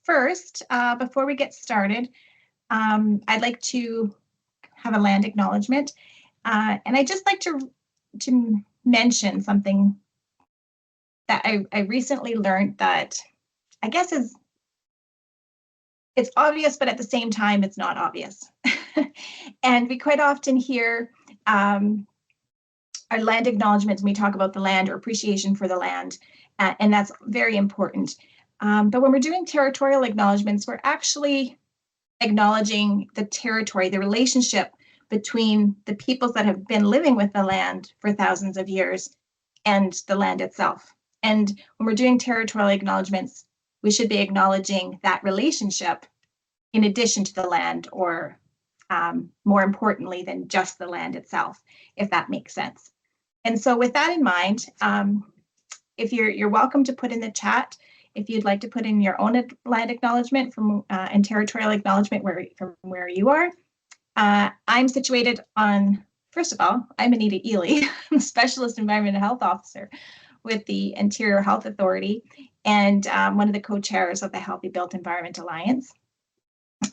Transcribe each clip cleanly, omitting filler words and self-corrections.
first, before we get started, I'd like to have a land acknowledgement. And I'd just like to mention something that I recently learned that I guess it's obvious, but at the same time, it's not obvious. And we quite often hear our land acknowledgements when we talk about the land or appreciation for the land, and that's very important. But when we're doing territorial acknowledgements, we're actually acknowledging the territory, the relationship between the peoples that have been living with the land for thousands of years and the land itself. And when we're doing territorial acknowledgements, we should be acknowledging that relationship in addition to the land, or more importantly than just the land itself, if that makes sense. And so with that in mind, if you're welcome to put in the chat if you'd like to put in your own land acknowledgement from and territorial acknowledgement from where you are. I'm situated on, first of all, I'm Anita Ely, I'm a Specialist Environmental Health Officer with the Interior Health Authority and one of the co-chairs of the Healthy Built Environment Alliance.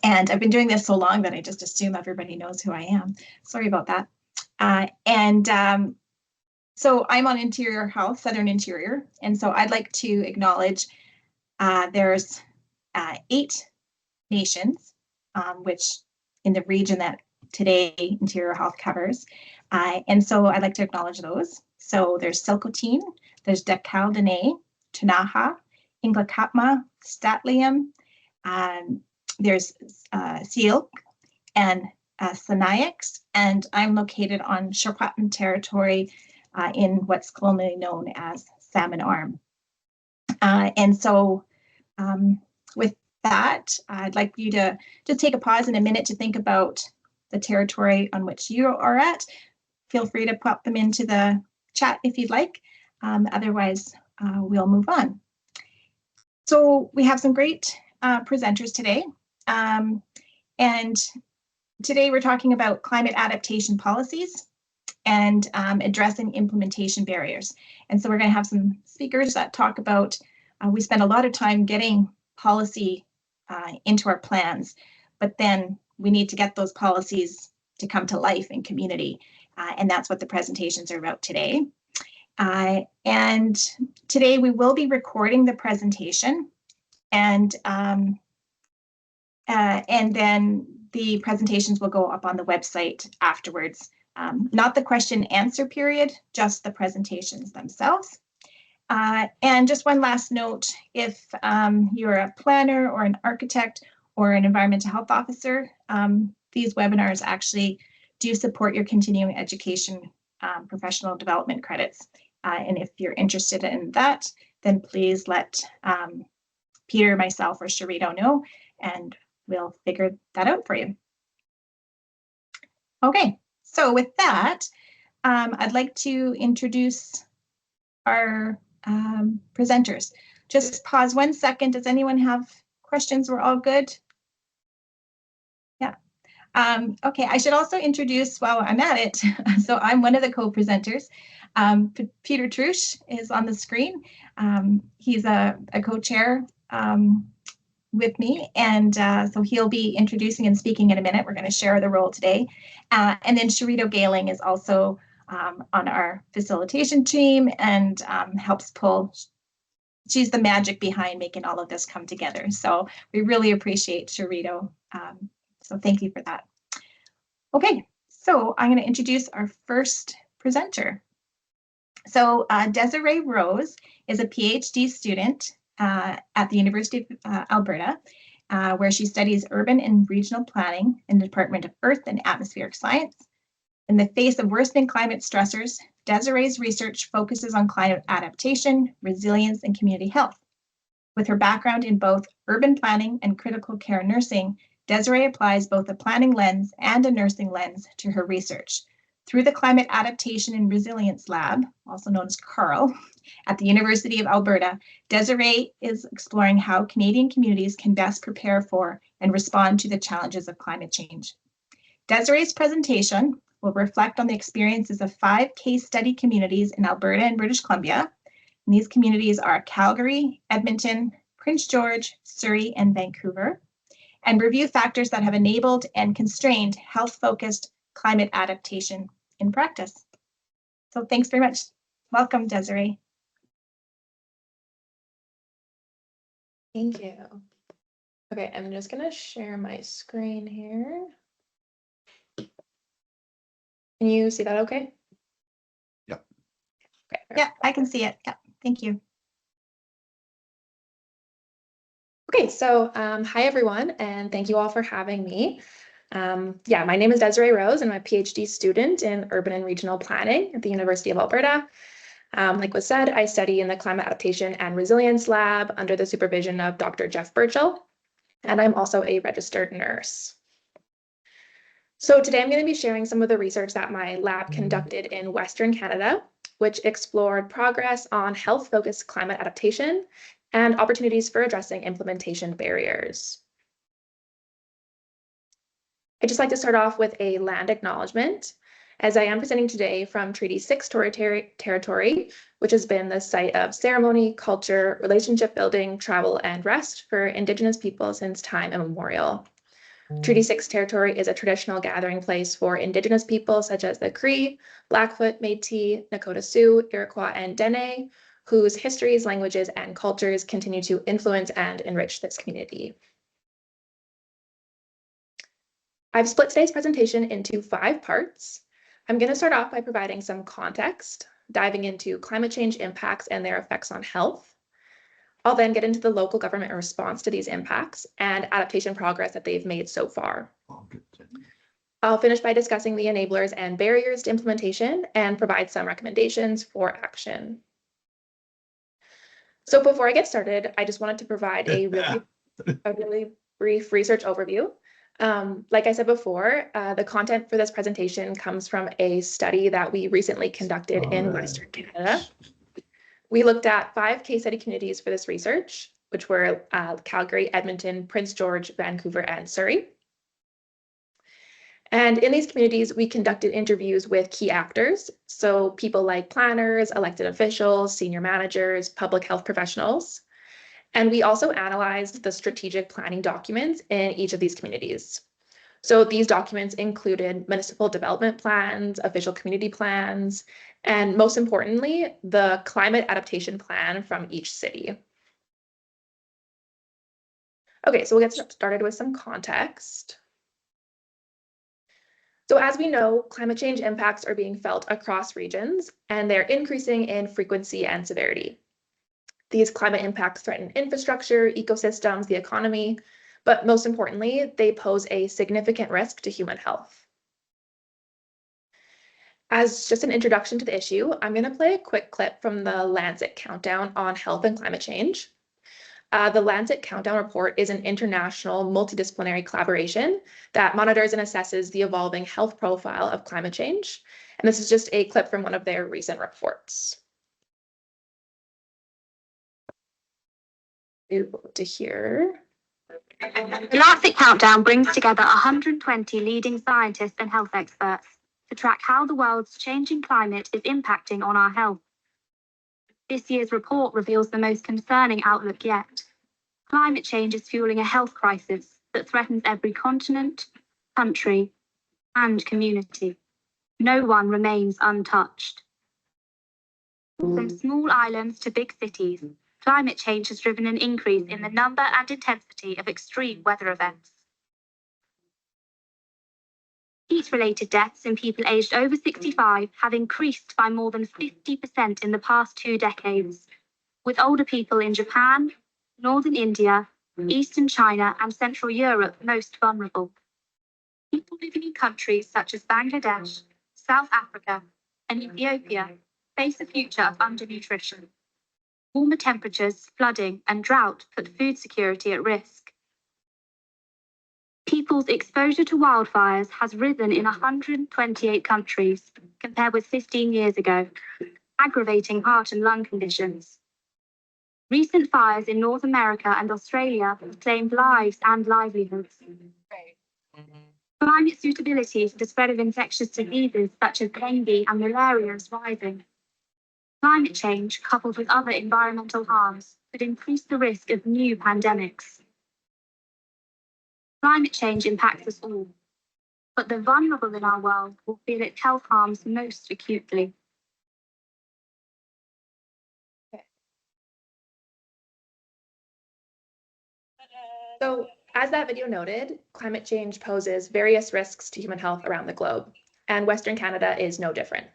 And I've been doing this so long that I just assume everybody knows who I am. Sorry about that. So I'm on Interior Health, Southern Interior, and so I'd like to acknowledge there's 8 nations, which in the region that today Interior Health covers. And so I'd like to acknowledge those. So there's Silcotin, there's Decal-Dene, Tunaha, Inglakatma, Statlium, there's Sealk and Siniax, and I'm located on Sherpatman territory in what's colonially known as Salmon Arm. And so with that, I'd like you to just take a pause in a minute to think about the territory on which you are at. Feel free to pop them into the chat if you'd like. Otherwise, we'll move on. So we have some great presenters today. And today we're talking about climate adaptation policies and addressing implementation barriers. And so we're going to have some speakers that talk about, we spend a lot of time getting policy into our plans, but then we need to get those policies to come to life in community. And that's what the presentations are about today. And today we will be recording the presentation, and then the presentations will go up on the website afterwards. Not the question answer period, just the presentations themselves. And just one last note, if you're a planner or an architect or an environmental health officer, these webinars actually do support your continuing education professional development credits. And if you're interested in that, then please let Peter, myself, or Sharito know, and we'll figure that out for you. Okay, so with that, I'd like to introduce our presenters. Just pause 1 second. Does anyone have questions? We're all good? Yeah. Okay, I should also introduce while I'm at it. So I'm one of the co-presenters. Peter Trusch is on the screen. He's a co-chair with me, and so he'll be introducing and speaking in a minute. We're going to share the role today. And then Sharito Galing is also on our facilitation team and helps pull. She's the magic behind making all of this come together. So we really appreciate Sharito. So thank you for that. Okay, so I'm going to introduce our first presenter. So Desiree Rose is a PhD student at the University of Alberta, where she studies urban and regional planning in the Department of Earth and Atmospheric Science. In the face of worsening climate stressors, Desiree's research focuses on climate adaptation, resilience, and community health. With her background in both urban planning and critical care nursing, Desiree applies both a planning lens and a nursing lens to her research. Through the Climate Adaptation and Resilience Lab, also known as CARL, at the University of Alberta, Desiree is exploring how Canadian communities can best prepare for and respond to the challenges of climate change. Desiree's presentation will reflect on the experiences of 5 case study communities in Alberta and British Columbia. And these communities are Calgary, Edmonton, Prince George, Surrey, and Vancouver, and review factors that have enabled and constrained health-focused climate adaptation in practice. So thanks very much. Welcome, Desiree. Thank you. Okay, I'm just going to share my screen here. Can you see that okay? Yep. Okay, Yeah, I can see it. Yeah, thank you. Okay, so hi everyone, and thank you all for having me. Yeah, my name is Desiree Rose, and I'm a PhD student in urban and regional planning at the University of Alberta. Like was said, I study in the Climate Adaptation and Resilience Lab under the supervision of Dr. Jeff Burchell, and I'm also a registered nurse. So today I'm going to be sharing some of the research that my lab conducted in Western Canada, which explored progress on health-focused climate adaptation and opportunities for addressing implementation barriers. I'd just like to start off with a land acknowledgement, as I am presenting today from Treaty 6 territory, which has been the site of ceremony, culture, relationship building, travel, and rest for Indigenous people since time immemorial. Treaty 6 territory is a traditional gathering place for Indigenous people such as the Cree, Blackfoot, Métis, Nakota Sioux, Iroquois, and Dene, whose histories, languages, and cultures continue to influence and enrich this community. I've split today's presentation into 5 parts. I'm going to start off by providing some context, diving into climate change impacts and their effects on health. I'll then get into the local government response to these impacts and adaptation progress that they've made so far. I'll finish by discussing the enablers and barriers to implementation and provide some recommendations for action. So before I get started, I just wanted to provide a really brief research overview. Like I said before, the content for this presentation comes from a study that we recently conducted in Western Canada. We looked at 5 case study communities for this research, which were Calgary, Edmonton, Prince George, Vancouver, and Surrey. And in these communities, we conducted interviews with key actors, so people like planners, elected officials, senior managers, public health professionals. And we also analyzed the strategic planning documents in each of these communities. So these documents included municipal development plans, official community plans, and most importantly, the climate adaptation plan from each city. Okay, so we'll get started with some context. So as we know, climate change impacts are being felt across regions, and they're increasing in frequency and severity. These climate impacts threaten infrastructure, ecosystems, the economy, but most importantly, they pose a significant risk to human health. As just an introduction to the issue, I'm going to play a quick clip from the Lancet Countdown on Health and Climate Change. The Lancet Countdown report is an international multidisciplinary collaboration that monitors and assesses the evolving health profile of climate change. And this is just a clip from one of their recent reports. To hear. The Lancet Countdown brings together 120 leading scientists and health experts to track how the world's changing climate is impacting on our health. This year's report reveals the most concerning outlook yet. Climate change is fueling a health crisis that threatens every continent, country, and community. No one remains untouched. From small islands to big cities, climate change has driven an increase in the number and intensity of extreme weather events. Heat-related deaths in people aged over 65 have increased by more than 50% in the past 2 decades, with older people in Japan, northern India, eastern China, and central Europe most vulnerable. People living in countries such as Bangladesh, South Africa, and Ethiopia face a future of undernutrition. Warmer temperatures, flooding, and drought put food security at risk. People's exposure to wildfires has risen in 128 countries, compared with 15 years ago, aggravating heart and lung conditions. Recent fires in North America and Australia have claimed lives and livelihoods. Climate suitability for the spread of infectious diseases such as dengue and malaria is rising. Climate change, coupled with other environmental harms, could increase the risk of new pandemics. Climate change impacts us all, but the vulnerable in our world will feel its health harms most acutely. So, as that video noted, climate change poses various risks to human health around the globe, and Western Canada is no different.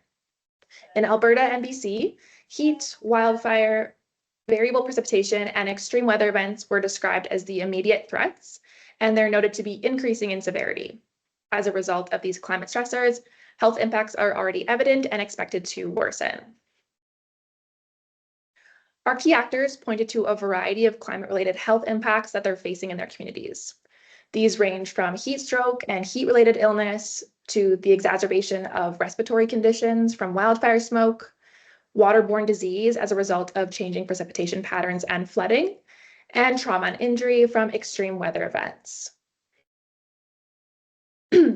In Alberta and BC, heat, wildfire, variable precipitation, and extreme weather events were described as the immediate threats, and they're noted to be increasing in severity. As a result of these climate stressors, health impacts are already evident and expected to worsen. Our key actors pointed to a variety of climate-related health impacts that they're facing in their communities. These range from heat stroke and heat-related illness to the exacerbation of respiratory conditions from wildfire smoke, waterborne disease as a result of changing precipitation patterns and flooding, and trauma and injury from extreme weather events.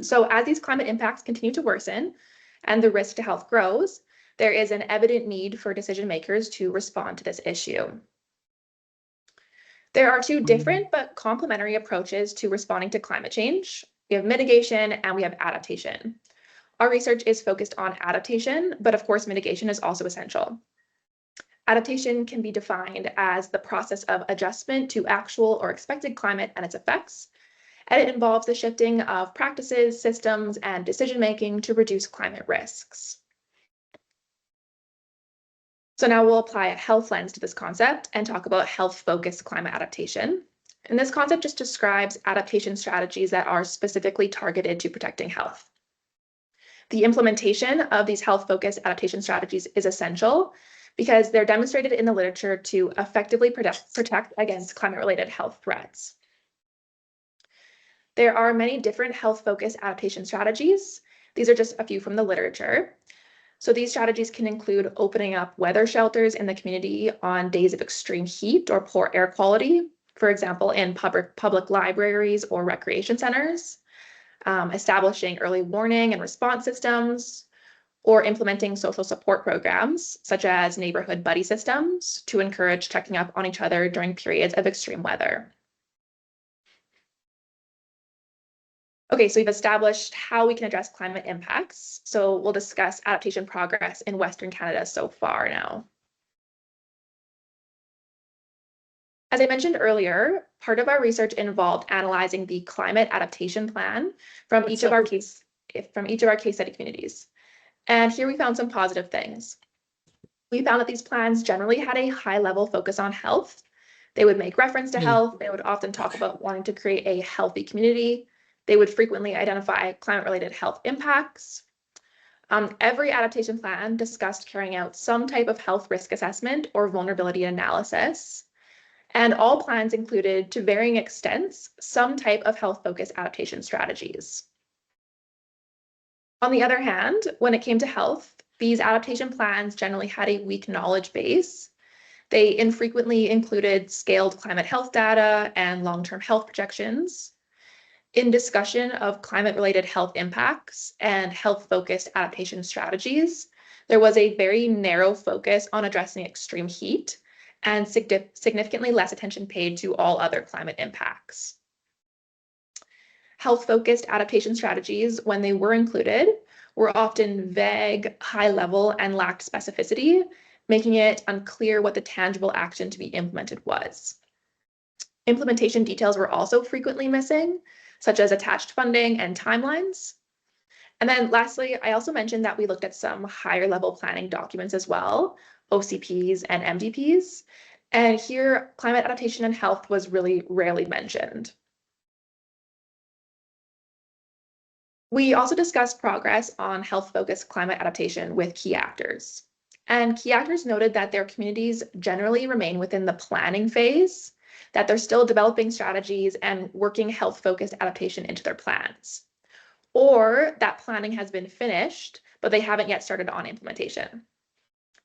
So as these climate impacts continue to worsen and the risk to health grows, there is an evident need for decision makers to respond to this issue. There are two different but complementary approaches to responding to climate change. We have mitigation and we have adaptation. Our research is focused on adaptation, but of course, mitigation is also essential. Adaptation can be defined as the process of adjustment to actual or expected climate and its effects, and it involves the shifting of practices, systems, and decision-making to reduce climate risks. So now we'll apply a health lens to this concept and talk about health-focused climate adaptation. And this concept just describes adaptation strategies that are specifically targeted to protecting health. The implementation of these health-focused adaptation strategies is essential because they're demonstrated in the literature to effectively protect against climate-related health threats. There are many different health-focused adaptation strategies. These are just a few from the literature. So these strategies can include opening up weather shelters in the community on days of extreme heat or poor air quality, for example, in public libraries or recreation centers, establishing early warning and response systems, or implementing social support programs, such as neighborhood buddy systems, to encourage checking up on each other during periods of extreme weather. Okay, so we've established how we can address climate impacts. So we'll discuss adaptation progress in Western Canada so far now. As I mentioned earlier, part of our research involved analyzing the climate adaptation plan from each of our case study communities. And here we found some positive things. We found that these plans generally had a high-level focus on health. They would make reference to health. They would often talk about wanting to create a healthy community. They would frequently identify climate-related health impacts. Every adaptation plan discussed carrying out some type of health risk assessment or vulnerability analysis. And all plans included, to varying extents, some type of health-focused adaptation strategies. On the other hand, when it came to health, these adaptation plans generally had a weak knowledge base. They infrequently included scaled climate health data and long-term health projections. In discussion of climate-related health impacts and health-focused adaptation strategies, there was a very narrow focus on addressing extreme heat and significantly less attention paid to all other climate impacts. Health-focused adaptation strategies, when they were included, were often vague, high-level, and lacked specificity, making it unclear what the tangible action to be implemented was. Implementation details were also frequently missing, such as attached funding and timelines. And then lastly, I also mentioned that we looked at some higher level planning documents as well, OCPs and MDPs. And here, climate adaptation and health was really rarely mentioned. We also discussed progress on health-focused climate adaptation with key actors. And key actors noted that their communities generally remain within the planning phase, that they're still developing strategies and working health-focused adaptation into their plans, or that planning has been finished, but they haven't yet started on implementation.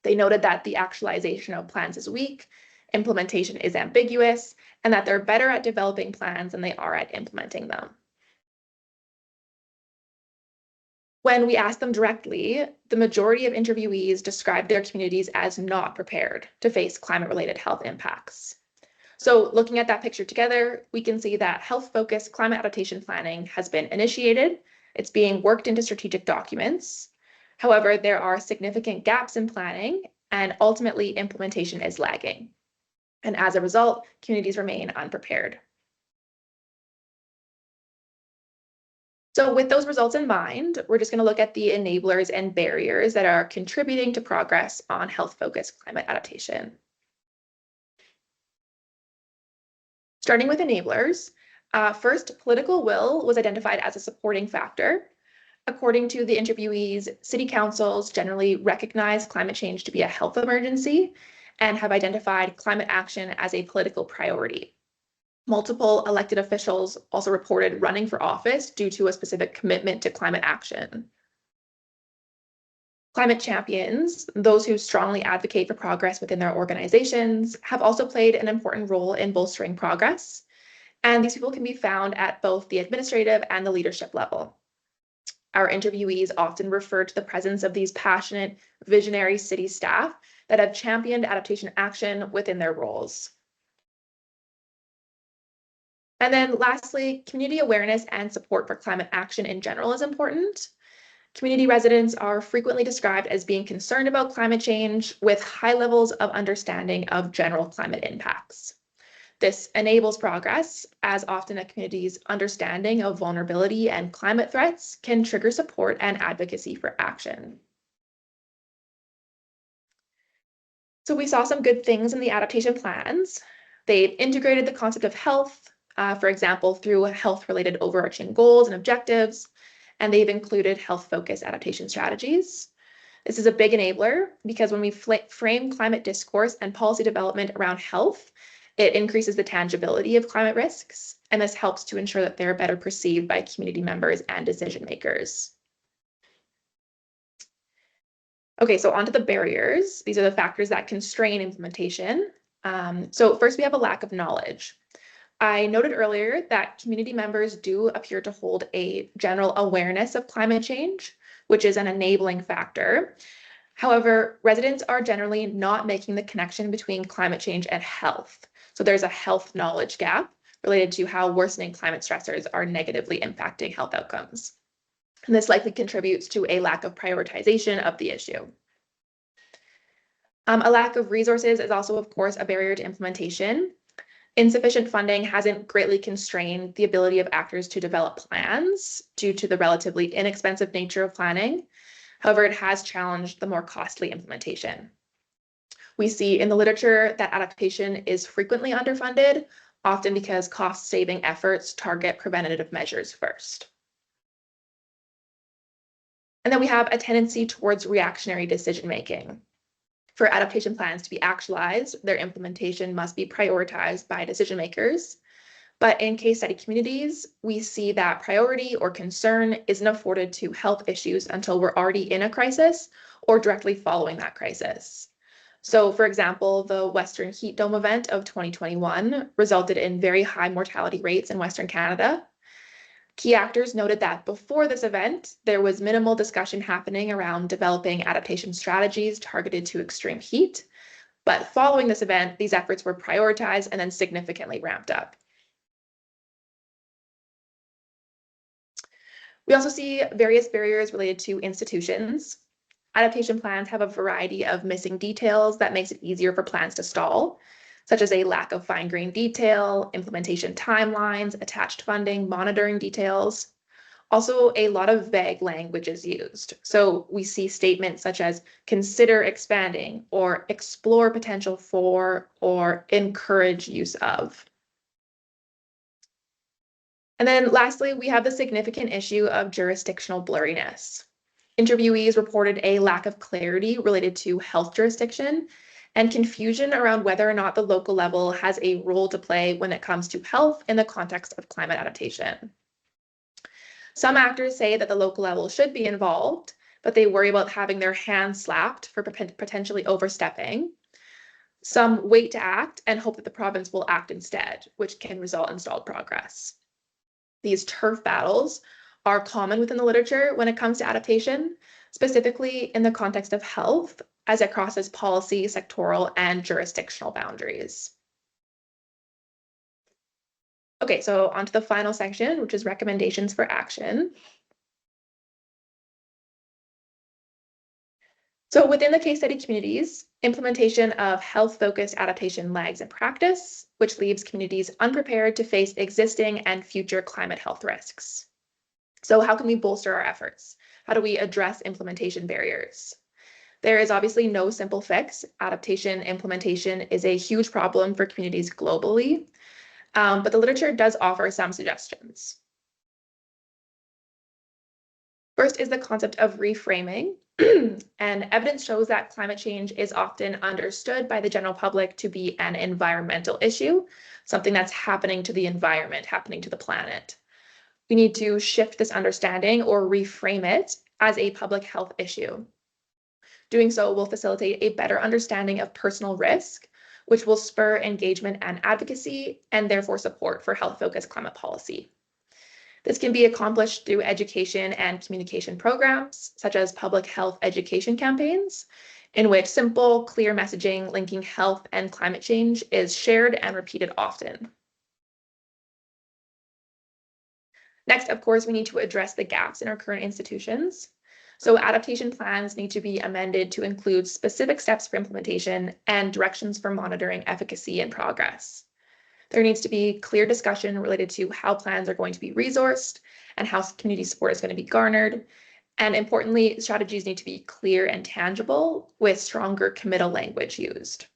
They noted that the actualization of plans is weak, implementation is ambiguous, and that they're better at developing plans than they are at implementing them. When we asked them directly, the majority of interviewees described their communities as not prepared to face climate-related health impacts. So looking at that picture together, we can see that health-focused climate adaptation planning has been initiated. It's being worked into strategic documents. However, there are significant gaps in planning, and ultimately implementation is lagging. And as a result, communities remain unprepared. So with those results in mind, we're just going to look at the enablers and barriers that are contributing to progress on health-focused climate adaptation. Starting with enablers, first, political will was identified as a supporting factor. According to the interviewees, city councils generally recognize climate change to be a health emergency and have identified climate action as a political priority. Multiple elected officials also reported running for office due to a specific commitment to climate action. Climate champions, those who strongly advocate for progress within their organizations, have also played an important role in bolstering progress. And these people can be found at both the administrative and the leadership level. Our interviewees often refer to the presence of these passionate, visionary city staff that have championed adaptation action within their roles. And then lastly, community awareness and support for climate action in general is important. Community residents are frequently described as being concerned about climate change with high levels of understanding of general climate impacts. This enables progress, as often a community's understanding of vulnerability and climate threats can trigger support and advocacy for action. So we saw some good things in the adaptation plans. They've integrated the concept of health, for example, through health-related overarching goals and objectives, and they've included health-focused adaptation strategies. This is a big enabler because when we frame climate discourse and policy development around health, it increases the tangibility of climate risks, and this helps to ensure that they're better perceived by community members and decision makers. Okay, so onto the barriers. These are the factors that constrain implementation. So first, we have a lack of knowledge. I noted earlier that community members do appear to hold a general awareness of climate change, which is an enabling factor. However, residents are generally not making the connection between climate change and health. So there's a health knowledge gap related to how worsening climate stressors are negatively impacting health outcomes. And this likely contributes to a lack of prioritization of the issue. A lack of resources is also, of course, a barrier to implementation. Insufficient funding hasn't greatly constrained the ability of actors to develop plans due to the relatively inexpensive nature of planning. However, it has challenged the more costly implementation. We see in the literature that adaptation is frequently underfunded, often because cost-saving efforts target preventative measures first. And then we have a tendency towards reactionary decision-making. For adaptation plans to be actualized, their implementation must be prioritized by decision makers. But in case study communities, we see that priority or concern isn't afforded to health issues until we're already in a crisis or directly following that crisis. So for example, the Western Heat Dome event of 2021 resulted in very high mortality rates in Western Canada. Key actors noted that before this event, there was minimal discussion happening around developing adaptation strategies targeted to extreme heat. But following this event, these efforts were prioritized and then significantly ramped up. We also see various barriers related to institutions. Adaptation plans have a variety of missing details that makes it easier for plans to stall, such as a lack of fine-grained detail, implementation timelines, attached funding, monitoring details. Also, a lot of vague language is used. So we see statements such as consider expanding or explore potential for or encourage use of. And then lastly, we have the significant issue of jurisdictional blurriness. Interviewees reported a lack of clarity related to health jurisdiction and confusion around whether or not the local level has a role to play when it comes to health in the context of climate adaptation. Some actors say that the local level should be involved, but they worry about having their hands slapped for potentially overstepping. Some wait to act and hope that the province will act instead, which can result in stalled progress. These turf battles are common within the literature when it comes to adaptation, specifically in the context of health, as it crosses policy, sectoral, and jurisdictional boundaries. Okay, so on to the final section, which is recommendations for action. So within the case study communities, implementation of health-focused adaptation lags in practice, which leaves communities unprepared to face existing and future climate health risks. So how can we bolster our efforts? How do we address implementation barriers? There is obviously no simple fix. Adaptation implementation is a huge problem for communities globally, but the literature does offer some suggestions. First is the concept of reframing. And evidence shows that climate change is often understood by the general public to be an environmental issue, something that's happening to the environment, happening to the planet. We need to shift this understanding or reframe it as a public health issue. Doing so will facilitate a better understanding of personal risk, which will spur engagement and advocacy, and therefore support for health-focused climate policy. This can be accomplished through education and communication programs, such as public health education campaigns, in which simple, clear messaging linking health and climate change is shared and repeated often. Next, of course, we need to address the gaps in our current institutions. So adaptation plans need to be amended to include specific steps for implementation and directions for monitoring efficacy and progress. There needs to be clear discussion related to how plans are going to be resourced and how community support is going to be garnered. And importantly, strategies need to be clear and tangible with stronger committal language used.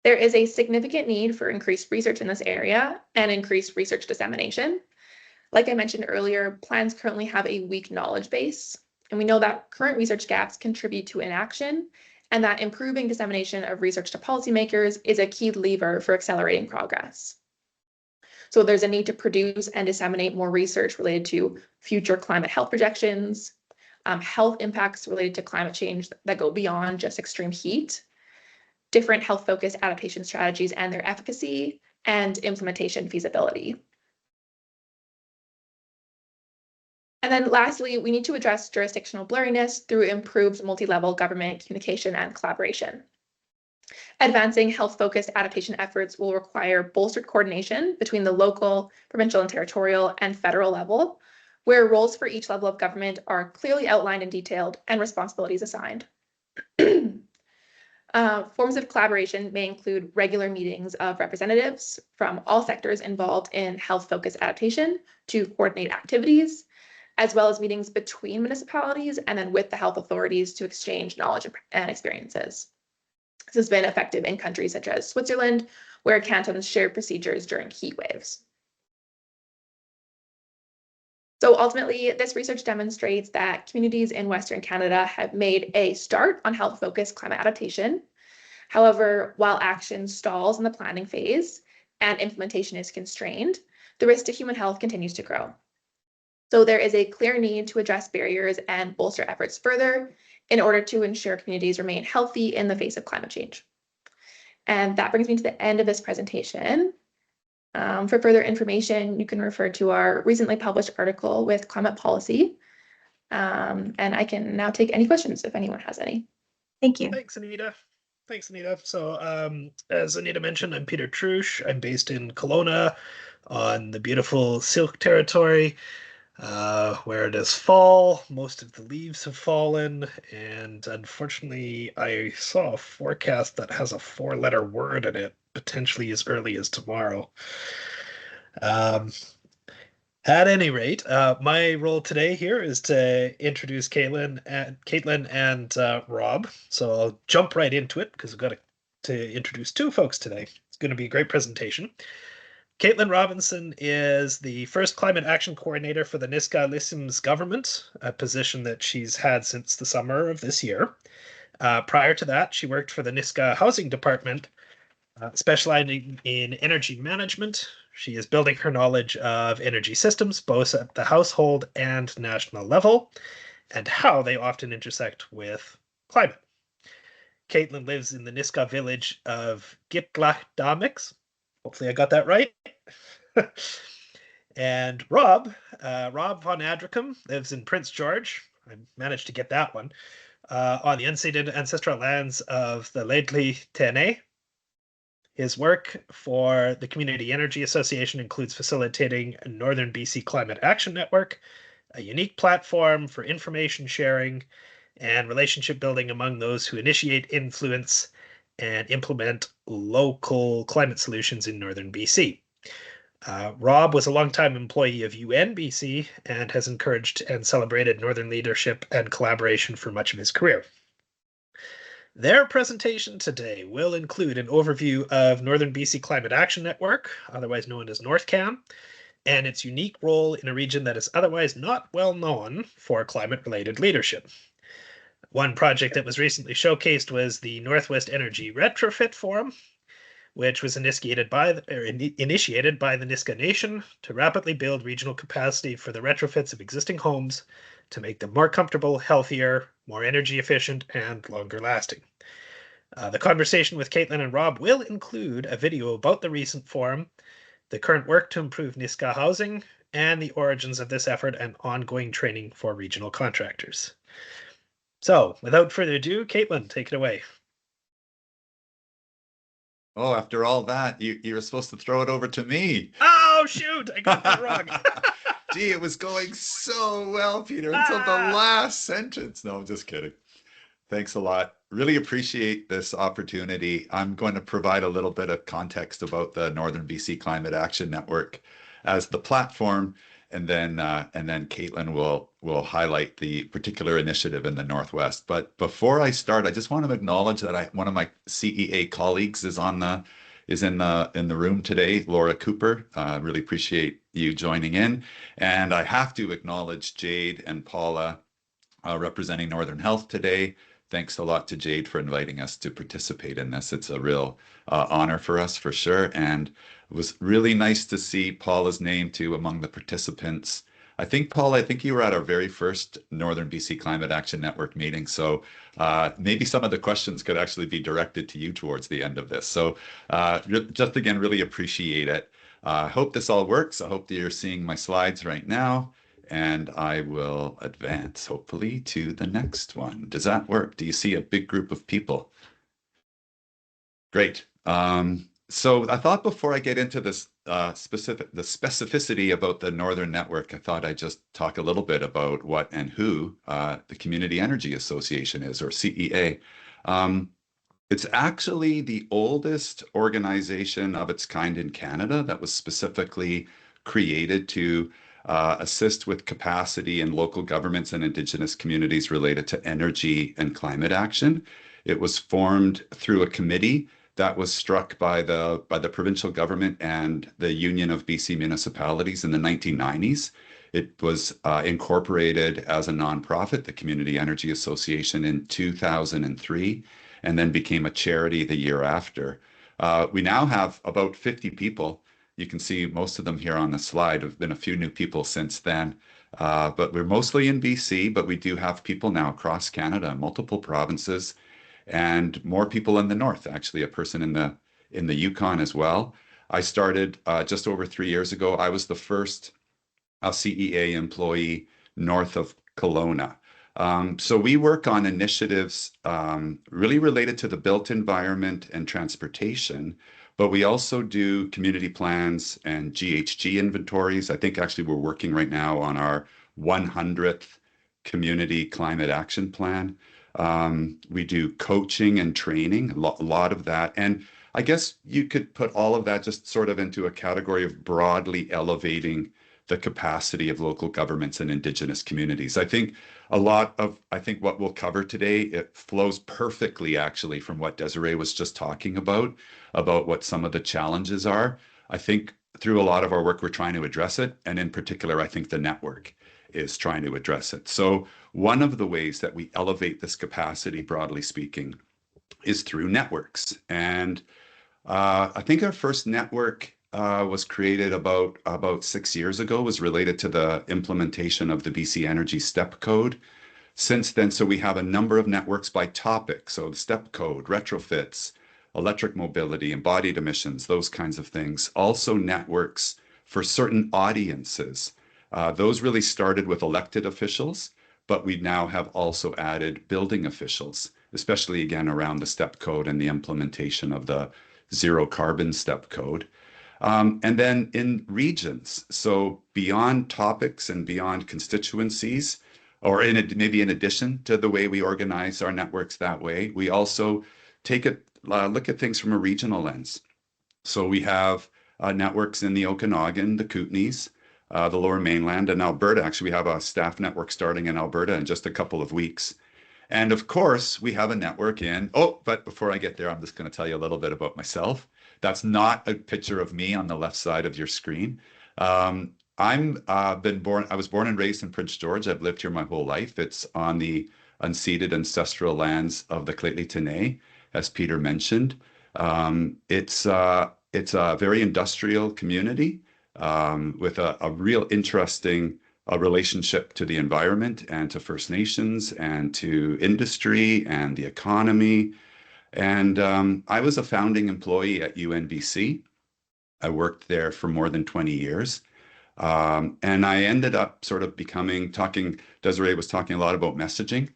There is a significant need for increased research in this area and increased research dissemination. Like I mentioned earlier, plans currently have a weak knowledge base, and we know that current research gaps contribute to inaction, and that improving dissemination of research to policymakers is a key lever for accelerating progress. So there's a need to produce and disseminate more research related to future climate health projections, health impacts related to climate change that go beyond just extreme heat, different health-focused adaptation strategies and their efficacy, and implementation feasibility. And then lastly, we need to address jurisdictional blurriness through improved multi-level government communication and collaboration. Advancing health-focused adaptation efforts will require bolstered coordination between the local, provincial, and territorial and federal level, where roles for each level of government are clearly outlined and detailed and responsibilities assigned. Forms of collaboration may include regular meetings of representatives from all sectors involved in health-focused adaptation to coordinate activities, as well as meetings between municipalities and then with the health authorities to exchange knowledge and experiences. This has been effective in countries such as Switzerland, where cantons shared procedures during heat waves. So ultimately, this research demonstrates that communities in Western Canada have made a start on health-focused climate adaptation. However, while action stalls in the planning phase and implementation is constrained, the risk to human health continues to grow. So there is a clear need to address barriers and bolster efforts further in order to ensure communities remain healthy in the face of climate change. And that brings me to the end of this presentation. For further information, you can refer to our recently published article with climate policy. And I can now take any questions if anyone has any. Thank you. Thanks, Anita. So as Anita mentioned, I'm Peter Trush. I'm based in Kelowna on the beautiful Silk Territory. Where it is fall, most of the leaves have fallen, and unfortunately, I saw a forecast that has a 4-letter word in it, potentially as early as tomorrow. At any rate, my role today here is to introduce Caitlin and Rob. So I'll jump right into it because I've got to introduce two folks today. It's going to be a great presentation. Caitlin Robinson is the first climate action coordinator for the Nisga'a Lissim's government, a position that she's had since the summer of this year. Prior to that, she worked for the Nisga'a Housing Department, specializing in energy management. She is building her knowledge of energy systems, both at the household and national level, and how they often intersect with climate. Caitlin lives in the Nisga'a village of Gitlach Damix. Hopefully I got that right. And Rob von Adricum lives in Prince George. I managed to get that one. On the unceded ancestral lands of the Ledley Tene. His work for the Community Energy Association includes facilitating a Northern BC Climate Action Network, a unique platform for information sharing and relationship building among those who initiate, influence, and implement local climate solutions in Northern BC. Rob was a longtime employee of UNBC and has encouraged and celebrated Northern leadership and collaboration for much of his career. Their presentation today will include an overview of Northern BC Climate Action Network, otherwise known as NorthCam, and its unique role in a region that is otherwise not well known for climate-related leadership. One project that was recently showcased was the Northwest Energy Retrofit Forum, which was initiated by the Nisga'a Nation to rapidly build regional capacity for the retrofits of existing homes to make them more comfortable, healthier, more energy efficient, and longer lasting. The conversation with Caitlin and Rob will include a video about the recent forum, the current work to improve Nisga'a housing, and the origins of this effort and ongoing training for regional contractors. So, without further ado, Caitlin, take it away. Oh, after all that, you were supposed to throw it over to me. Oh, shoot, I got that wrong. Gee, it was going so well, Peter, until the last sentence. No, I'm just kidding. Thanks a lot. Really appreciate this opportunity. I'm going to provide a little bit of context about the Northern BC Climate Action Network as the platform, and then Caitlin will highlight the particular initiative in the Northwest. But before I start, I just want to acknowledge that one of my CEA colleagues is in the room today, Laura Cooper. Really appreciate you joining in, and I have to acknowledge Jade and Paula representing Northern Health today. Thanks a lot to Jade for inviting us to participate in this. It's a real honor for us, for sure. And it was really nice to see Paula's name too among the participants. Paula, I think you were at our very first Northern BC Climate Action Network meeting. So maybe some of the questions could actually be directed to you towards the end of this. So just again, really appreciate it. I hope this all works. I hope that you're seeing my slides right now. And I will advance, hopefully, to the next one. Does that work? Do you see a big group of people? Great. So I thought before I get into this the specificity about the Northern Network, I thought I'd just talk a little bit about what and who the Community Energy Association is, or CEA. It's actually the oldest organization of its kind in Canada that was specifically created to assist with capacity in local governments and Indigenous communities related to energy and climate action. It was formed through a committee that was struck by the provincial government and the Union of BC Municipalities in the 1990s. It was incorporated as a nonprofit, the Community Energy Association, in 2003, and then became a charity the year after. We now have about 50 people. You can see most of them here on the slide. Have been a few new people since then, but we're mostly in BC, but we do have people now across Canada, multiple provinces, and more people in the north, actually a person in the Yukon as well. I started just over 3 years ago. I was the first CEA employee north of Kelowna. So we work on initiatives really related to the built environment and transportation, but we also do community plans and GHG inventories. I think actually we're working right now on our 100th community climate action plan. We do coaching and training, a lot of that. And I guess you could put all of that just sort of into a category of broadly elevating the capacity of local governments and Indigenous communities. I think what we'll cover today, it flows perfectly actually from what Desiree was just talking about what some of the challenges are. I think through a lot of our work, we're trying to address it. And in particular, I think the network is trying to address it. So one of the ways that we elevate this capacity, broadly speaking, is through networks. And I think our first network was created about 6 years ago, was related to the implementation of the BC Energy Step Code. Since then, so we have a number of networks by topic. So the Step Code, retrofits, electric mobility, embodied emissions, those kinds of things. Also networks for certain audiences. Those really started with elected officials, but we now have also added building officials, especially again around the STEP code and the implementation of the zero carbon STEP code. And then in regions, so beyond topics and beyond constituencies, or maybe in addition to the way we organize our networks that way, we also look at things from a regional lens. So we have networks in the Okanagan, the Kootenays, the Lower Mainland, and Alberta. Actually, we have a staff network starting in Alberta in just a couple of weeks. And of course, we have a network but before I get there, I'm just going to tell you a little bit about myself. That's not a picture of me on the left side of your screen. I was born and raised in Prince George. I've lived here my whole life. It's on the unceded ancestral lands of the Lheidli T'enneh, as Peter mentioned. It's a very industrial community with a real interesting relationship to the environment and to First Nations and to industry and the economy. And I was a founding employee at UNBC. I worked there for more than 20 years. And I ended up sort of Desiree was talking a lot about messaging.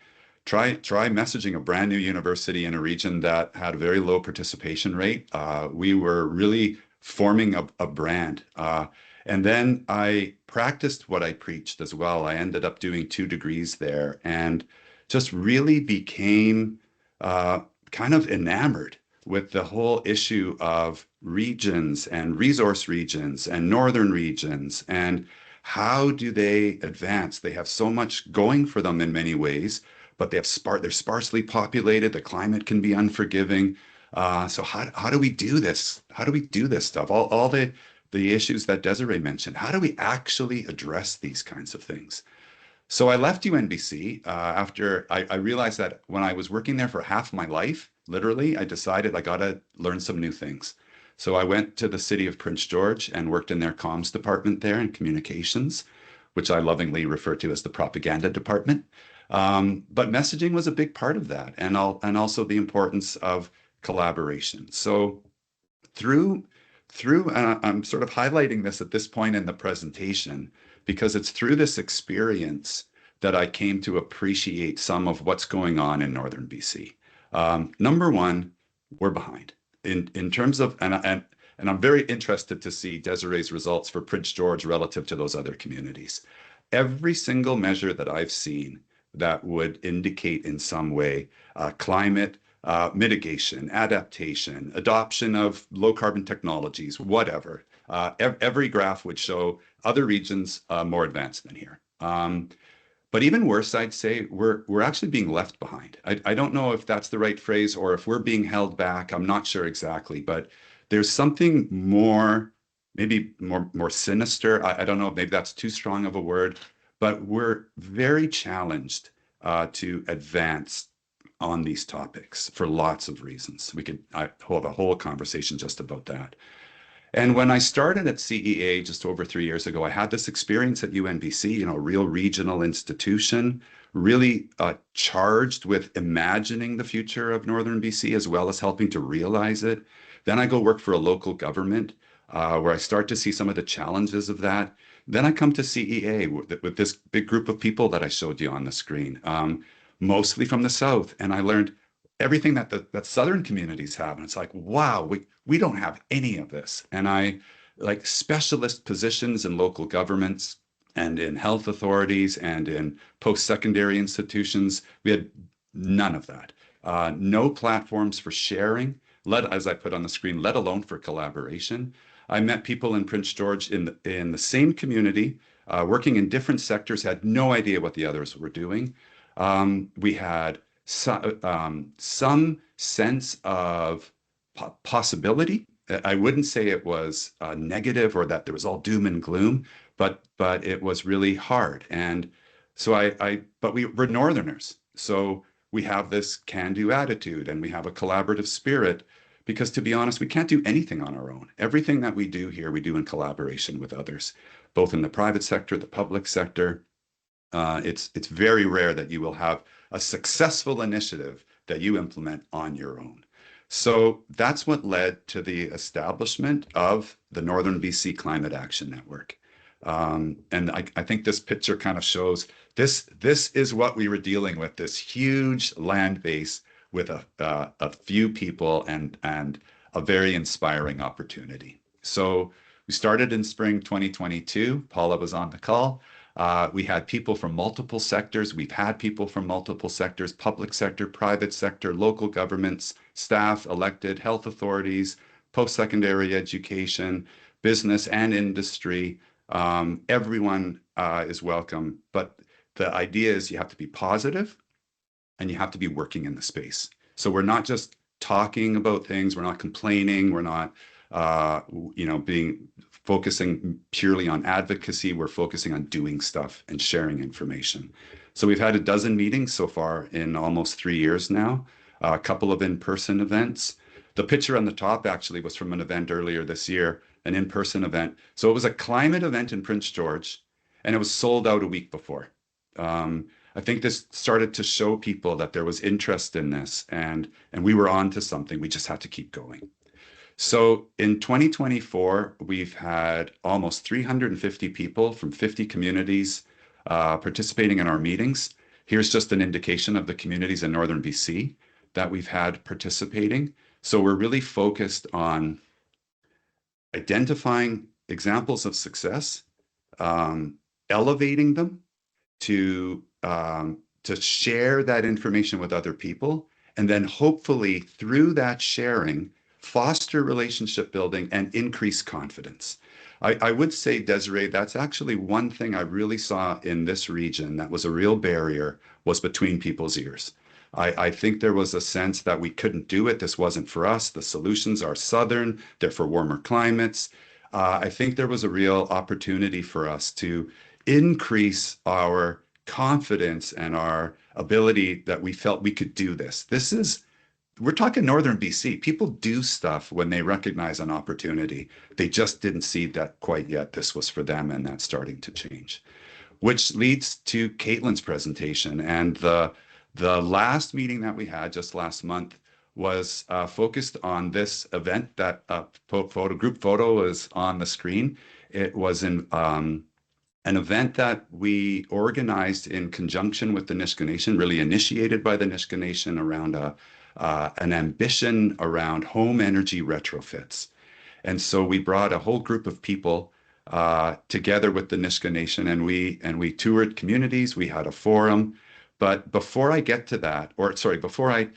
Try messaging a brand new university in a region that had a very low participation rate. We were really forming a brand. And then I practiced what I preached as well. I ended up doing 2 degrees there and just really became kind of enamored with the whole issue of regions and resource regions and northern regions and how do they advance. They have so much going for them in many ways, but they're sparsely populated. The climate can be unforgiving. So how do we do this? How do we do this stuff? All the issues that Desiree mentioned. How do we actually address these kinds of things? So I left UNBC after I realized that when I was working there for half my life, literally, I decided I got to learn some new things. So I went to the city of Prince George and worked in their comms department there in communications, which I lovingly refer to as the propaganda department. But messaging was a big part of that, and also the importance of collaboration. So through I'm sort of highlighting this at this point in the presentation because it's through this experience that I came to appreciate some of what's going on in northern BC. Number one, we're behind in terms of, and I'm very interested to see Desiree's results for Prince George relative to those other communities. Every single measure that I've seen that would indicate in some way climate mitigation, adaptation, adoption of low carbon technologies, whatever. Every graph would show other regions more advanced than here. But even worse, I'd say we're actually being left behind. I don't know if that's the right phrase or if we're being held back. I'm not sure exactly, but there's something more, maybe more sinister. I don't know, maybe that's too strong of a word, but we're very challenged to advance on these topics for lots of reasons. I hold a whole conversation just about that. And when I started at CEA just over 3 years ago, I had this experience at UNBC, a real regional institution, really charged with imagining the future of Northern BC as well as helping to realize it. Then I go work for a local government where I start to see some of the challenges of that. Then I come to CEA with this big group of people that I showed you on the screen, mostly from the South. And I learned everything that Southern communities have. And it's like, wow, we don't have any of this. And I like specialist positions in local governments and in health authorities and in post-secondary institutions. We had none of that. No platforms for sharing, as I put on the screen, let alone for collaboration. I met people in Prince George in the same community, working in different sectors, had no idea what the others were doing. We had some sense of possibility. I wouldn't say it was negative or that there was all doom and gloom, but it was really hard. And so but we're Northerners, so we have this can-do attitude and we have a collaborative spirit. Because to be honest, we can't do anything on our own. Everything that we do here, we do in collaboration with others, both in the private sector, the public sector. It's very rare that you will have a successful initiative that you implement on your own. So that's what led to the establishment of the Northern BC Climate Action Network. And I think this picture kind of shows this is what we were dealing with, this huge land base with a few people and a very inspiring opportunity. So we started in spring 2022. Paula was on the call. We had people from multiple sectors. We've had people from multiple sectors: public sector, private sector, local governments, staff, elected, health authorities, post-secondary education, business and industry. Everyone is welcome, but the idea is you have to be positive and you have to be working in the space. So we're not just talking about things, we're not complaining, we're not focusing purely on advocacy, we're focusing on doing stuff and sharing information. So we've had a dozen meetings so far in almost 3 years now, a couple of in-person events. The picture on the top actually was from an event earlier this year, an in-person event. So it was a climate event in Prince George, and it was sold out a week before. I think this started to show people that there was interest in this, and we were on to something. We just had to keep going. So in 2024, we've had almost 350 people from 50 communities participating in our meetings. Here's just an indication of the communities in Northern BC that we've had participating. So we're really focused on identifying examples of success, elevating them to share that information with other people, and then hopefully through that sharing, foster relationship building and increase confidence. I would say, Desiree, that's actually one thing I really saw in this region that was a real barrier, was between people's ears. I think there was a sense that we couldn't do it. This wasn't for us. The solutions are southern, they're for warmer climates. I think there was a real opportunity for us to increase our confidence and our ability that we felt we could do this. We're talking Northern BC. People do stuff when they recognize an opportunity. They just didn't see that quite yet. This was for them, and that's starting to change. Which leads to Caitlin's presentation. And the last meeting that we had just last month was focused on this event. That group photo is on the screen. It was an event that we organized in conjunction with the Nisga'a Nation, really initiated by the Nisga'a Nation, around an ambition around home energy retrofits. And so we brought a whole group of people together with the Nisga'a Nation, and we toured communities. We had a forum. But before I get to that, before I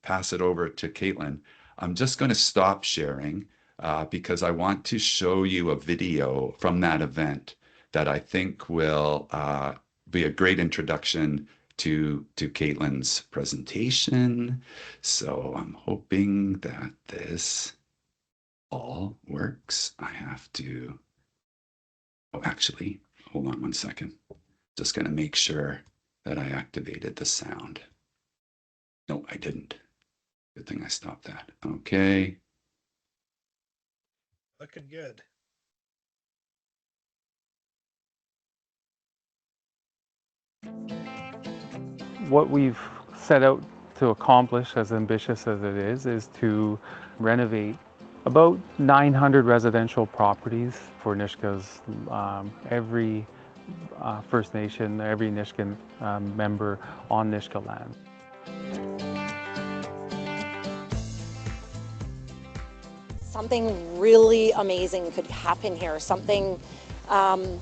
pass it over to Caitlin, I'm just going to stop sharing because I want to show you a video from that event that I think will be a great introduction to Caitlin's presentation. So I'm hoping that this all works. I have to, oh, actually, hold on one second. Just going to make sure that I activated the sound. No, I didn't. Good thing I stopped that. Okay. Looking good. What we've set out to accomplish, as ambitious as it is to renovate about 900 residential properties for Nisga's, every First Nation, every Nisga'a member on Nisga'a land. Something really amazing could happen here, something kind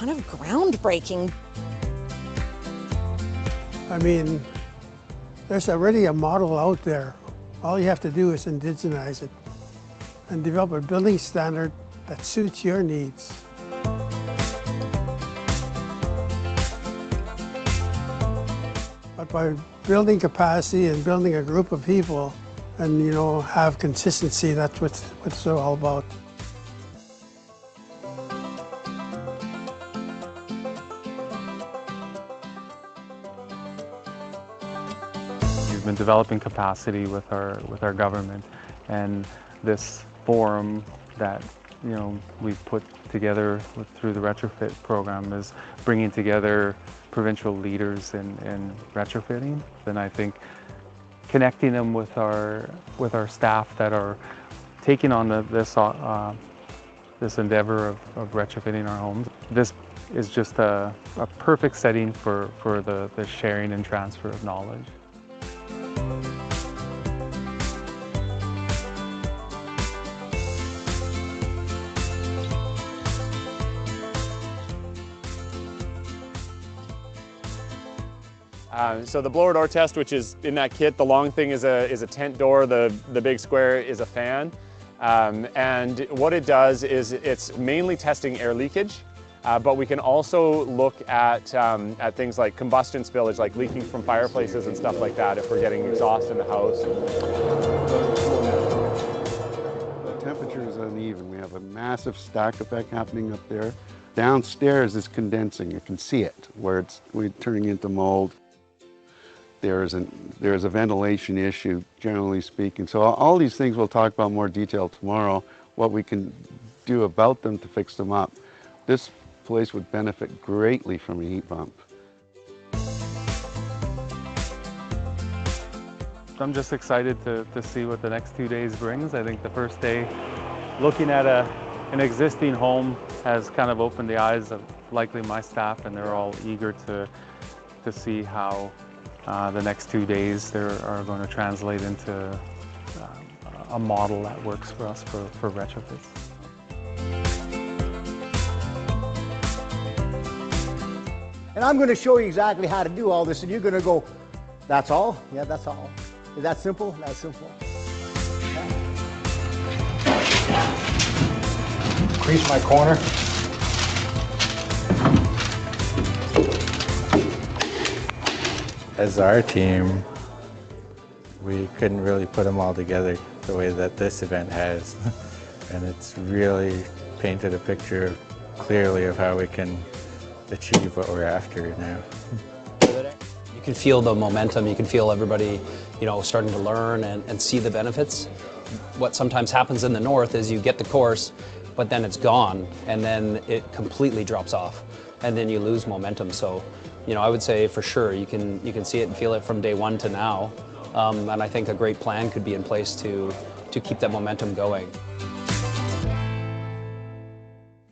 of groundbreaking. I mean, there's already a model out there. All you have to do is indigenize it and develop a building standard that suits your needs. But by building capacity and building a group of people and, you know, have consistency, that's what it's all about. We've been developing capacity with our government, and this forum that we've put together through the retrofit program is bringing together provincial leaders in retrofitting. And I think connecting them with our staff that are taking on this endeavor of retrofitting our homes. This is just a perfect setting for the sharing and transfer of knowledge. So the blower door test, which is in that kit, the long thing is a tent door, the big square is a fan. And what it does is it's mainly testing air leakage, but we can also look at things like combustion spillage, like leaking from fireplaces and stuff like that if we're getting exhaust in the house. The temperature is uneven. We have a massive stack effect happening up there. Downstairs is condensing. You can see it where we're turning into mold. There's a ventilation issue, generally speaking. So all these things we'll talk about in more detail tomorrow, what we can do about them to fix them up. This place would benefit greatly from a heat pump. I'm just excited to see what the next 2 days brings. I think the first day, looking at an existing home has kind of opened the eyes of likely my staff, and they're all eager to see how the next 2 days are going to translate into a model that works for us for retrofits. And I'm going to show you exactly how to do all this, and you're going to go, that's all? Yeah, that's all. Is that simple? That's simple. Crease my corner. As our team, we couldn't really put them all together the way that this event has. And it's really painted a picture clearly of how we can achieve what we're after now. You can feel the momentum, you can feel everybody, starting to learn and see the benefits. What sometimes happens in the north is you get the course, but then it's gone, and then it completely drops off, and then you lose momentum. So, I would say for sure you can see it and feel it from day one to now, and I think a great plan could be in place to keep that momentum going.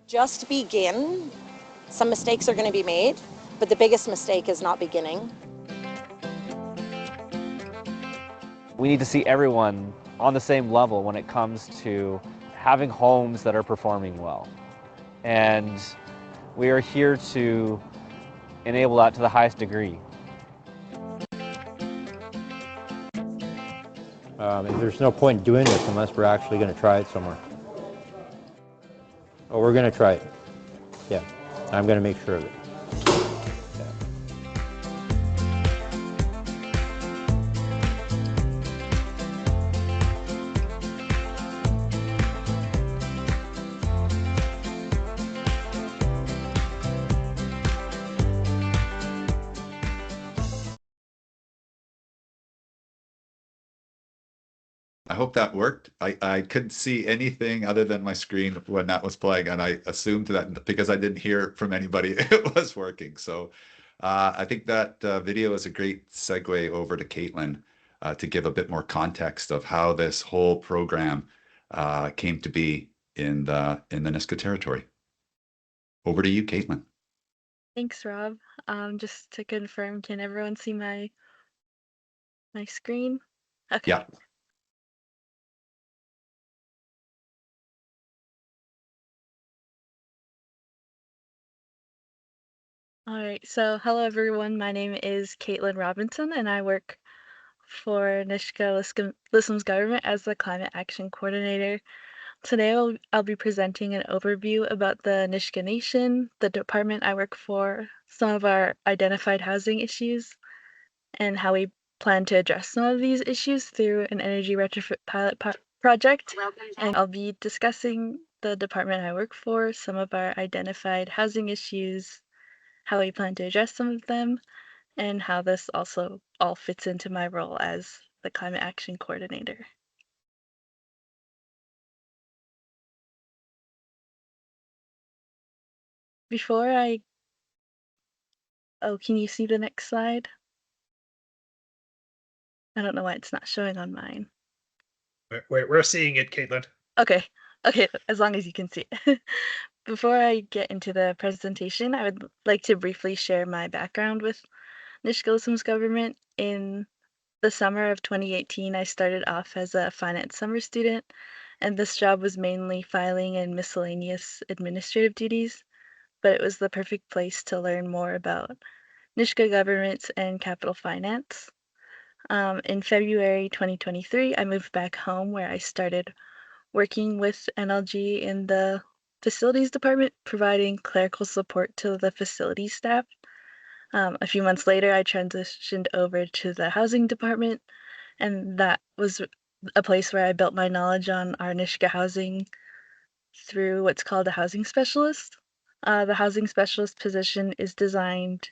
Just begin. Some mistakes are going to be made, but the biggest mistake is not beginning. We need to see everyone on the same level when it comes to having homes that are performing well. And we are here to enable that to the highest degree. There's no point in doing this unless we're actually going to try it somewhere. Oh, we're going to try it. Yeah, I'm going to make sure of it. I hope that worked. I couldn't see anything other than my screen when that was playing, and I assumed that because I didn't hear from anybody, it was working. So I think that video is a great segue over to Caitlin to give a bit more context of how this whole program came to be in the Nisga'a territory. Over to you, Caitlin. Thanks, Rob. Just to confirm, can everyone see my screen? Okay. Yeah. All right, so hello everyone. My name is Caitlin Robinson, and I work for Nisga'a Lissam's government as the Climate Action Coordinator. Today I'll be presenting an overview about the Nisga'a Nation, the department I work for, some of our identified housing issues, and how we plan to address some of these issues through an energy retrofit pilot project. And I'll be discussing the department I work for, some of our identified housing issues, how we plan to address some of them, and how this also all fits into my role as the Climate Action Coordinator. Oh, can you see the next slide? I don't know why it's not showing on mine. We're seeing it, Caitlin. Okay, as long as you can see it. Before I get into the presentation, I would like to briefly share my background with Nisga'a government. In the summer of 2018, I started off as a finance summer student, and this job was mainly filing and miscellaneous administrative duties, but it was the perfect place to learn more about Nisga'a governments and capital finance. In February 2023, I moved back home where I started working with NLG in the facilities department, providing clerical support to the facilities staff. A few months later, I transitioned over to the housing department, and that was a place where I built my knowledge on our Nisga'a housing through what's called a housing specialist. The housing specialist position is designed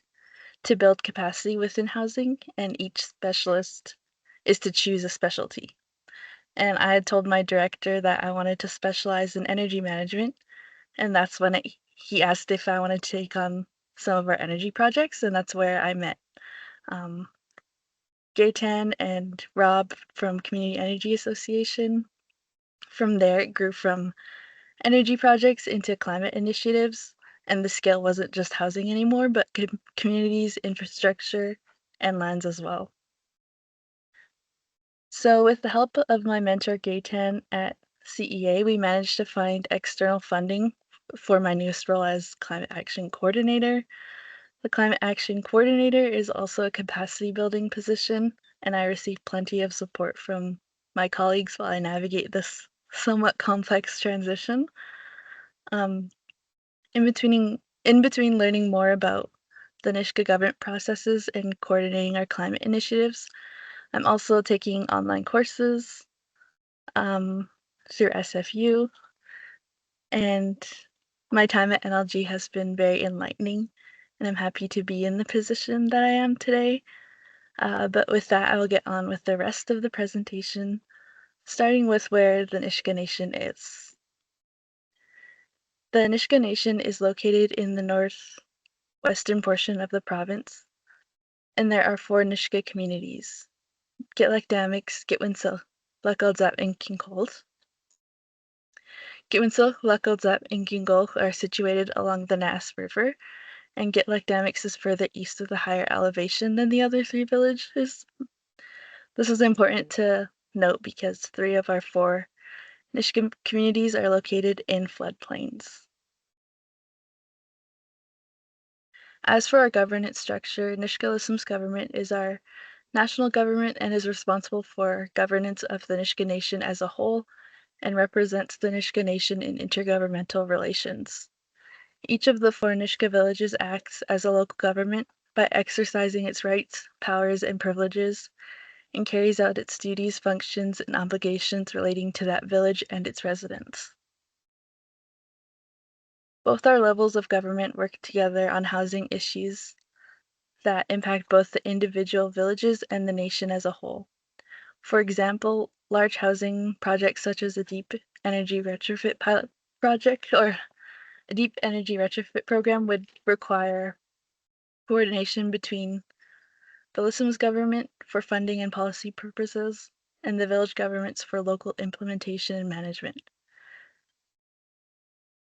to build capacity within housing, and each specialist is to choose a specialty. And I had told my director that I wanted to specialize in energy management, and that's when he asked if I wanted to take on some of our energy projects, and that's where I met Gaetan and Rob from Community Energy Association. From there, it grew from energy projects into climate initiatives, and the scale wasn't just housing anymore, but communities, infrastructure, and lands as well. So with the help of my mentor Gaetan at CEA, we managed to find external funding for my newest role as Climate Action Coordinator. The Climate Action Coordinator is also a capacity building position, and I receive plenty of support from my colleagues while I navigate this somewhat complex transition. In between learning more about the Nisga'a government processes and coordinating our climate initiatives, I'm also taking online courses through SFU, and my time at NLG has been very enlightening, and I'm happy to be in the position that I am today. But with that, I will get on with the rest of the presentation, starting with where the Nisga'a Nation is. The Nisga'a Nation is located in the northwestern portion of the province, and there are 4 Nisga'a communities: Gitlek-Damix, Gitwinsil, Lakalzap, and Kincold. Gitwinsil, Lakalzap, and Gingol are situated along the Nass River, and Gitlek-Damix is further east of the higher elevation than the other 3 villages. This is important to note because 3 of our 4 Nisga'a communities are located in floodplains. As for our governance structure, Nisga'a government is our national government and is responsible for governance of the Nisga'a Nation as a whole and represents the Nisga'a Nation in intergovernmental relations. Each of the 4 Nisga'a villages acts as a local government by exercising its rights, powers, and privileges, and carries out its duties, functions, and obligations relating to that village and its residents. Both our levels of government work together on housing issues that impact both the individual villages and the nation as a whole. For example, large housing projects such as a deep energy retrofit pilot project or a deep energy retrofit program would require coordination between the Lissam's government for funding and policy purposes and the village governments for local implementation and management.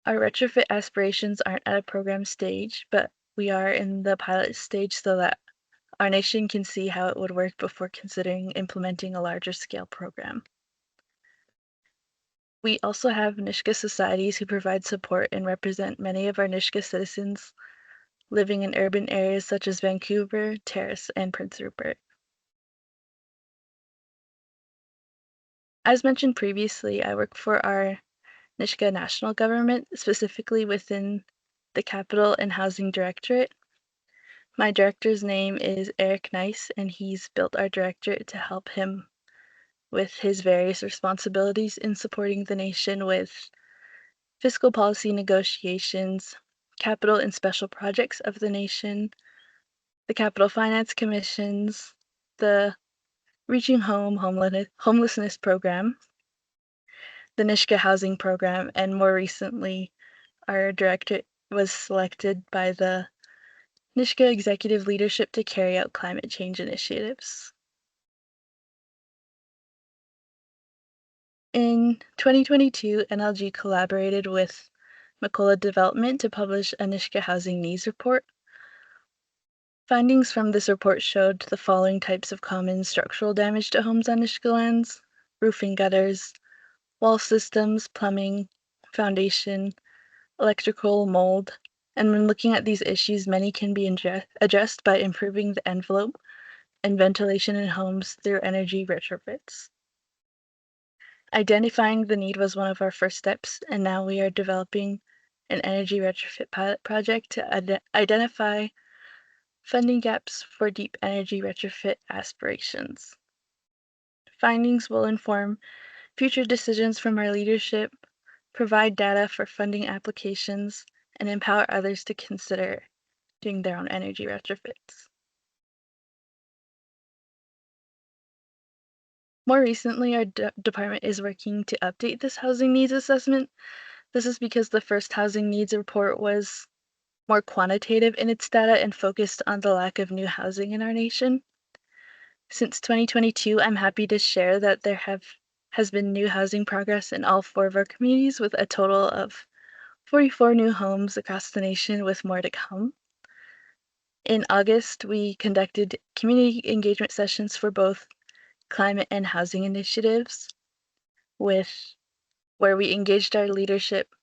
Our retrofit aspirations aren't at a program stage, but we are in the pilot stage so that our nation can see how it would work before considering implementing a larger scale program. We also have Nisga'a societies who provide support and represent many of our Nisga'a citizens living in urban areas such as Vancouver, Terrace, and Prince Rupert. As mentioned previously, I work for our Nisga'a national government, specifically within the Capital and Housing Directorate. My director's name is Eric Nice, and he's built our directorate to help him with his various responsibilities in supporting the nation with fiscal policy negotiations, capital and special projects of the nation, the capital finance commissions, the Reaching Home homelessness program, the Nisga'a housing program, and more recently, our directorate was selected by the Nisga'a executive leadership to carry out climate change initiatives. In 2022, NLG collaborated with Macola Development to publish a Nisga'a Housing Needs Report. Findings from this report showed the following types of common structural damage to homes on Nisga'a lands: roofing, gutters, wall systems, plumbing, foundation, electrical, mold. And when looking at these issues, many can be addressed by improving the envelope and ventilation in homes through energy retrofits. Identifying the need was one of our first steps, and now we are developing an energy retrofit pilot project to identify funding gaps for deep energy retrofit aspirations. Findings will inform future decisions from our leadership, provide data for funding applications, and empower others to consider doing their own energy retrofits. More recently, our department is working to update this housing needs assessment. This is because the first housing needs report was more quantitative in its data and focused on the lack of new housing in our nation. Since 2022, I'm happy to share that there has been new housing progress in all 4 of our communities, with a total of 44 new homes across the nation, with more to come. In August, we conducted community engagement sessions for both climate and housing initiatives, where we engaged our leadership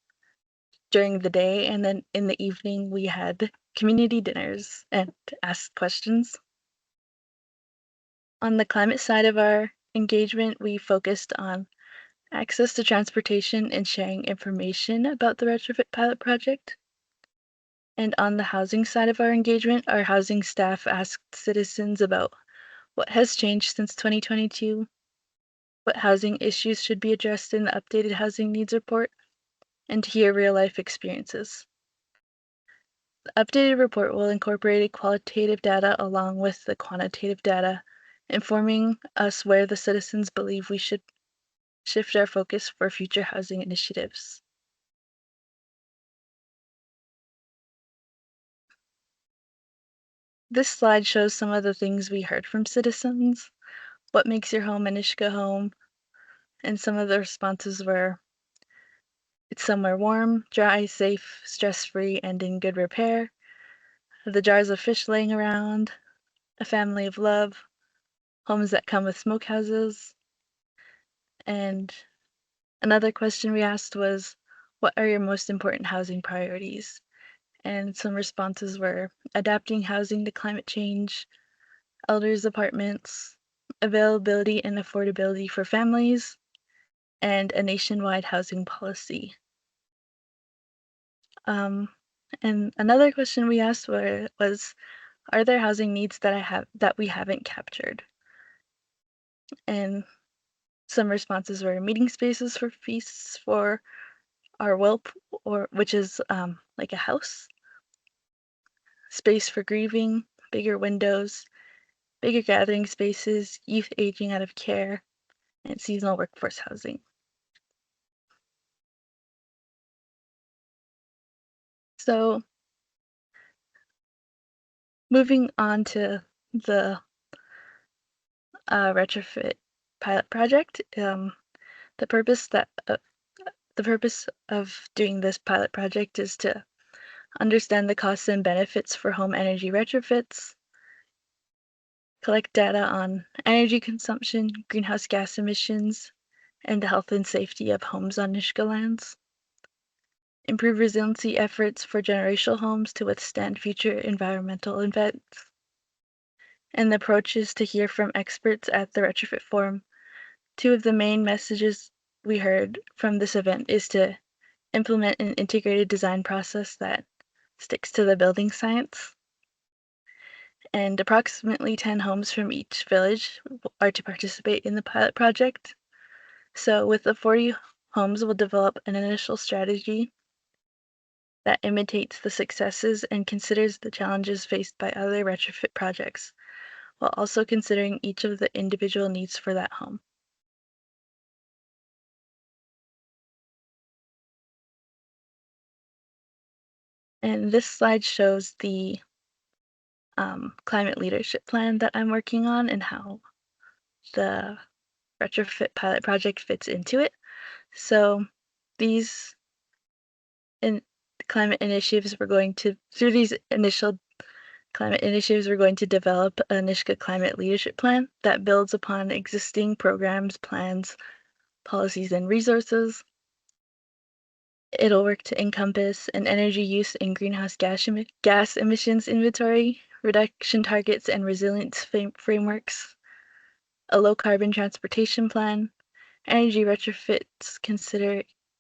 during the day, and then in the evening we had community dinners and asked questions. On the climate side of our engagement, we focused on access to transportation and sharing information about the retrofit pilot project. And on the housing side of our engagement, our housing staff asked citizens about what has changed since 2022, what housing issues should be addressed in the updated housing needs report, and to hear real-life experiences. The updated report will incorporate qualitative data along with the quantitative data, informing us where the citizens believe we should shift our focus for future housing initiatives. This slide shows some of the things we heard from citizens. What makes your home a Nisga'a home? And some of the responses were: it's somewhere warm, dry, safe, stress-free, and in good repair. The jars of fish laying around, a family of love, homes that come with smokehouses. And another question we asked was, what are your most important housing priorities? And some responses were adapting housing to climate change, elders apartments, availability and affordability for families, and a nationwide housing policy. And another question we asked was, are there housing needs that we haven't captured? And some responses were meeting spaces for feasts for our WILP, which is like a house, space for grieving, bigger windows, bigger gathering spaces, youth aging out of care, and seasonal workforce housing. So moving on to the retrofit pilot project, the purpose of doing this pilot project is to understand the costs and benefits for home energy retrofits, collect data on energy consumption, greenhouse gas emissions, and the health and safety of homes on Nisga'a lands, improve resiliency efforts for generational homes to withstand future environmental events. And the approach is to hear from experts at the retrofit forum. 2 of the main messages we heard from this event is to implement an integrated design process that sticks to the building science. And approximately 10 homes from each village are to participate in the pilot project. So with the 40 homes, we'll develop an initial strategy that imitates the successes and considers the challenges faced by other retrofit projects, while also considering each of the individual needs for that home. And this slide shows the climate leadership plan that I'm working on and how the retrofit pilot project fits into it. So these climate initiatives, through these initial climate initiatives, we're going to develop a Nisga'a Climate Leadership Plan that builds upon existing programs, plans, policies, and resources. It'll work to encompass an energy use and greenhouse gas emissions inventory, reduction targets and resilience frameworks, a low carbon transportation plan, energy retrofits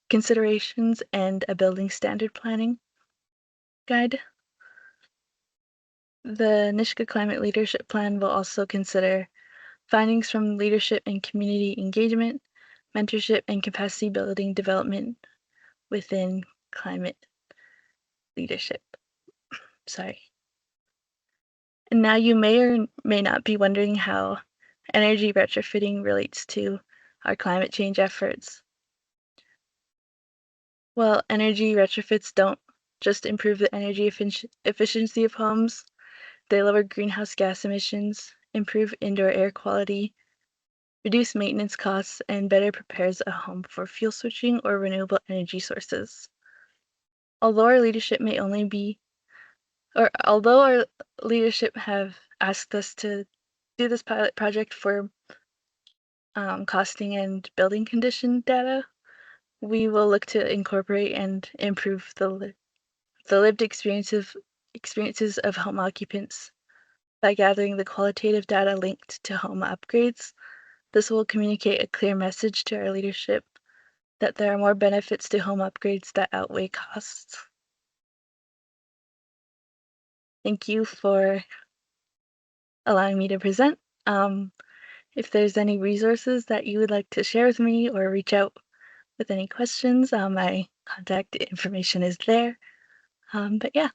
considerations, and a building standard planning guide. The Nisga'a Climate Leadership Plan will also consider findings from leadership and community engagement, mentorship, and capacity building development within climate leadership. Sorry. And now you may or may not be wondering how energy retrofitting relates to our climate change efforts. Well, energy retrofits don't just improve the energy efficiency of homes, they lower greenhouse gas emissions, improve indoor air quality, reduce maintenance costs, and better prepares a home for fuel switching or renewable energy sources. Although our leadership have asked us to do this pilot project for costing and building condition data, we will look to incorporate and improve the lived experiences of home occupants by gathering the qualitative data linked to home upgrades. This will communicate a clear message to our leadership that there are more benefits to home upgrades that outweigh costs. Thank you for allowing me to present. If there's any resources that you would like to share with me or reach out with any questions, my contact information is there. But yeah,